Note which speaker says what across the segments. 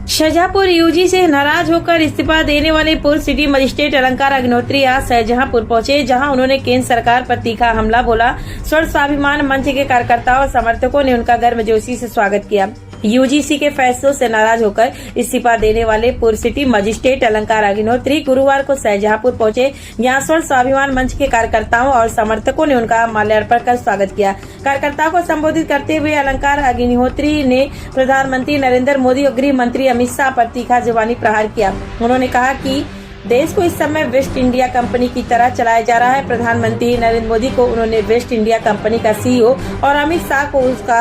Speaker 1: Shahjahanpur UG से नाराज होकर इस्तीफा देने वाले पूर्व सिटी मजिस्ट्रेट अलंकार अग्निहोत्री आज शाहजहांपुर पहुंचे, जहां उन्होंने केंद्र सरकार पर तीखा हमला बोला। स्वर्ण स्वाभिमान मंच के कार्यकर्ताओं और समर्थकों ने उनका गर्मजोशी से स्वागत किया। यूजीसी के फैसलों से नाराज होकर इस्तीफा देने वाले पूर्व सिटी मजिस्ट्रेट अलंकार अग्निहोत्री गुरुवार को शाहजहांपुर पहुंचे। यहां स्वर्ण स्वाभिमान मंच के कार्यकर्ताओं और समर्थकों ने उनका माल्यार्पण कर स्वागत किया। कार्यकर्ताओं को संबोधित करते हुए अलंकार अग्निहोत्री ने प्रधानमंत्री नरेंद्र मोदी और गृह मंत्री अमित शाह पर तीखा जुबानी प्रहार किया। उन्होंने कहा कि देश को इस समय वेस्ट इंडिया कंपनी की तरह चलाया जा रहा है। प्रधानमंत्री नरेंद्र मोदी को उन्होंने वेस्ट इंडिया कंपनी का सीईओ और अमित शाह को उसका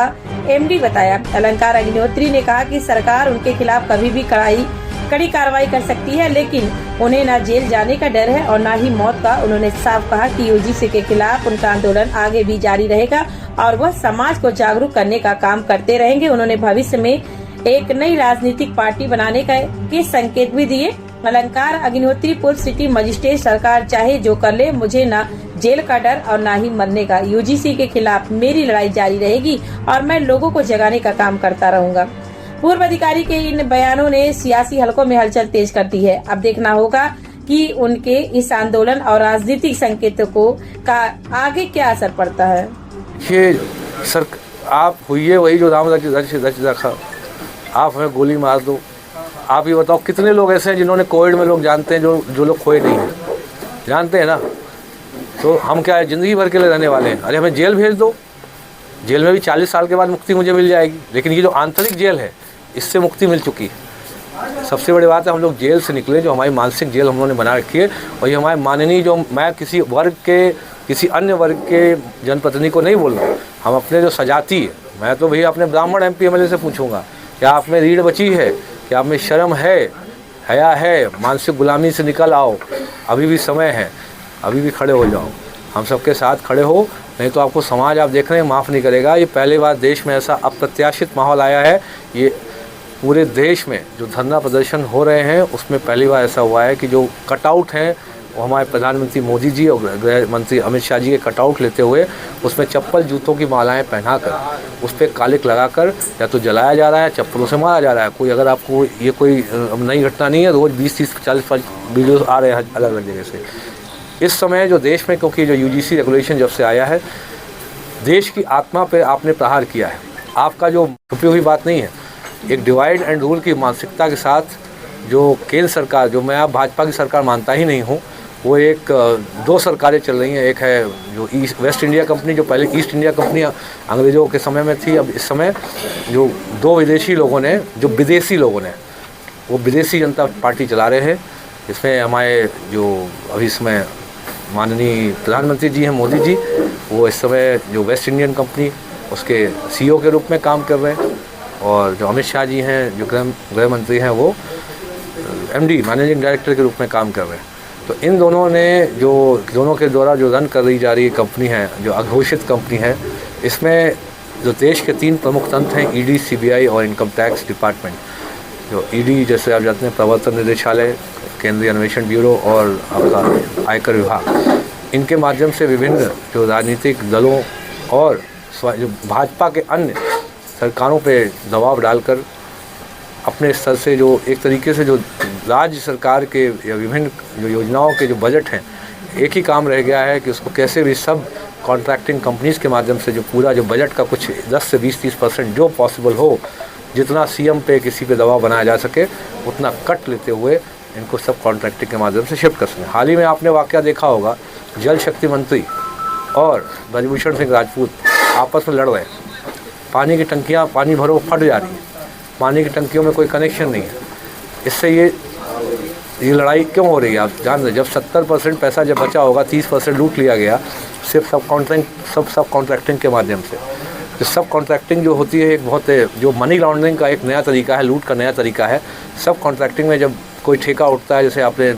Speaker 1: एमडी बताया। अलंकार अग्निहोत्री ने कहा कि सरकार उनके खिलाफ कभी भी कड़ी कार्रवाई कर सकती है, लेकिन उन्हें न जेल जाने का डर है और न ही मौत का। उन्होंने साफ कहा कि यूजीसी के खिलाफ उनका आंदोलन आगे भी जारी रहेगा और वह समाज को जागरूक करने का काम करते रहेंगे। उन्होंने भविष्य में एक नई राजनीतिक पार्टी बनाने के संकेत भी दिए। अलंकार अग्निहोत्री पूर्व सिटी मजिस्ट्रेट, सरकार चाहे जो कर ले, मुझे न जेल का डर और न ही मरने का। यूजीसी के खिलाफ मेरी लड़ाई जारी रहेगी और मैं लोगों को जगाने का काम करता रहूंगा। पूर्व अधिकारी के इन बयानों ने सियासी हलकों में हलचल तेज कर दी है। अब देखना होगा कि उनके इस आंदोलन और राजनीतिक संकेतों का आगे क्या असर पड़ता है।
Speaker 2: ये सर, आप हुई है वही जो राम रच रखा, आप हमें गोली मार दो। आप ये बताओ कितने लोग ऐसे हैं जिन्होंने कोविड में लोग जानते हैं, जो लोग खोए नहीं हैं, जानते हैं ना। तो हम क्या है, ज़िंदगी भर के लिए रहने वाले हैं। अरे हमें जेल भेज दो, जेल में भी 40 साल के बाद मुक्ति मुझे मिल जाएगी। लेकिन ये जो आंतरिक जेल है, इससे मुक्ति मिल चुकी है। सबसे बड़ी बात है हम लोग जेल से निकले, जो हमारी मानसिक जेल हम लोगों ने बना रखी है। और ये हमारे माननीय, जो मैं किसी अन्य वर्ग के जनप्रतिनिधि को नहीं बोल रहा हूँ, हम अपने जो सजाती है, मैं तो भैया अपने ब्राह्मण MP MLA से पूछूंगा, क्या आप में रीढ़ बची है, क्या आप में शर्म है, हया है? मानसिक गुलामी से निकल आओ, अभी भी समय है, अभी भी खड़े हो जाओ, हम सबके साथ खड़े हो, नहीं तो आपको समाज, आप देख रहे हैं, माफ़ नहीं करेगा। ये पहली बार देश में ऐसा अप्रत्याशित माहौल आया है। ये पूरे देश में जो धरना प्रदर्शन हो रहे हैं, उसमें पहली बार ऐसा हुआ है कि जो कटआउट हैं वो हमारे प्रधानमंत्री मोदी जी और गृह मंत्री अमित शाह जी के कटआउट लेते हुए उसमें चप्पल जूतों की मालाएं पहनाकर उस पर कालिक लगाकर या तो जलाया जा रहा है, चप्पलों से मारा जा रहा है। कोई, अगर आपको ये कोई नई घटना नहीं है, रोज़ 20, 30, 40 वीडियोस आ रहे हैं अलग अलग जगह से। इस समय जो देश में, क्योंकि जो यूजीसी रेगुलेशन जब से आया है, देश की आत्मा पे आपने प्रहार किया है। आपका जो छुपी हुई बात नहीं है, एक डिवाइड एंड रूल की मानसिकता के साथ जो केंद्र सरकार, जो मैं आप भाजपा की सरकार मानता ही नहीं हूँ, वो एक 2 सरकारें चल रही हैं। एक है जो वेस्ट इंडिया कंपनी, जो पहले ईस्ट इंडिया कंपनी अंग्रेज़ों के समय में थी। अब इस समय जो 2 विदेशी लोगों ने, वो विदेशी जनता पार्टी चला रहे हैं। इसमें हमारे जो अभी इसमें माननीय प्रधानमंत्री जी हैं, मोदी जी, वो इस समय जो वेस्ट इंडियन कंपनी, उसके CEO के रूप में काम कर रहे हैं। और जो अमित शाह जी हैं, जो गृह मंत्री हैं, वो MD मैनेजिंग डायरेक्टर के रूप में काम कर रहे हैं। तो इन दोनों ने दोनों के द्वारा जो रन कर दी जा रही कंपनी है, जो अघोषित कंपनी है, इसमें जो देश के 3 प्रमुख तंत्र हैं, ED, CBI और इनकम टैक्स डिपार्टमेंट। जो ED, जैसे आप जानते हैं, प्रवर्तन निदेशालय, केंद्रीय अन्वेषण ब्यूरो और आपका आयकर विभाग, इनके माध्यम से विभिन्न जो राजनीतिक दलों और जो भाजपा के अन्य सरकारों पे दबाव डालकर अपने स्तर से जो एक तरीके से जो राज्य सरकार के या विभिन्न जो योजनाओं के जो बजट हैं, एक ही काम रह गया है कि उसको कैसे भी सब कॉन्ट्रैक्टिंग कंपनीज़ के माध्यम से जो पूरा जो बजट का कुछ 10 से 20-30% जो पॉसिबल हो, जितना CM पे किसी पे दबाव बनाया जा सके, उतना कट लेते हुए इनको सब कॉन्ट्रैक्टिंग के माध्यम से शिफ्ट कर सकें। हाल ही में आपने वाकया देखा होगा, जल शक्ति मंत्री और ब्रजभूषण सिंह राजपूत आपस में लड़ रहे हैं। पानी की टंकियाँ, पानी भरो, फट जा रही है, पानी की टंकियों में कोई कनेक्शन नहीं है। इससे ये लड़ाई क्यों हो रही है? आप जान रहे, जब 70% पैसा जब बचा होगा, 30% लूट लिया गया सिर्फ सब कॉन्ट्रैक्टिंग के माध्यम से। तो सब कॉन्ट्रैक्टिंग जो होती है, एक बहुत जो मनी लॉन्ड्रिंग का एक नया तरीका है, लूट का नया तरीका है। सब कॉन्ट्रैक्टिंग में जब कोई ठेका उठता है, जैसे आपने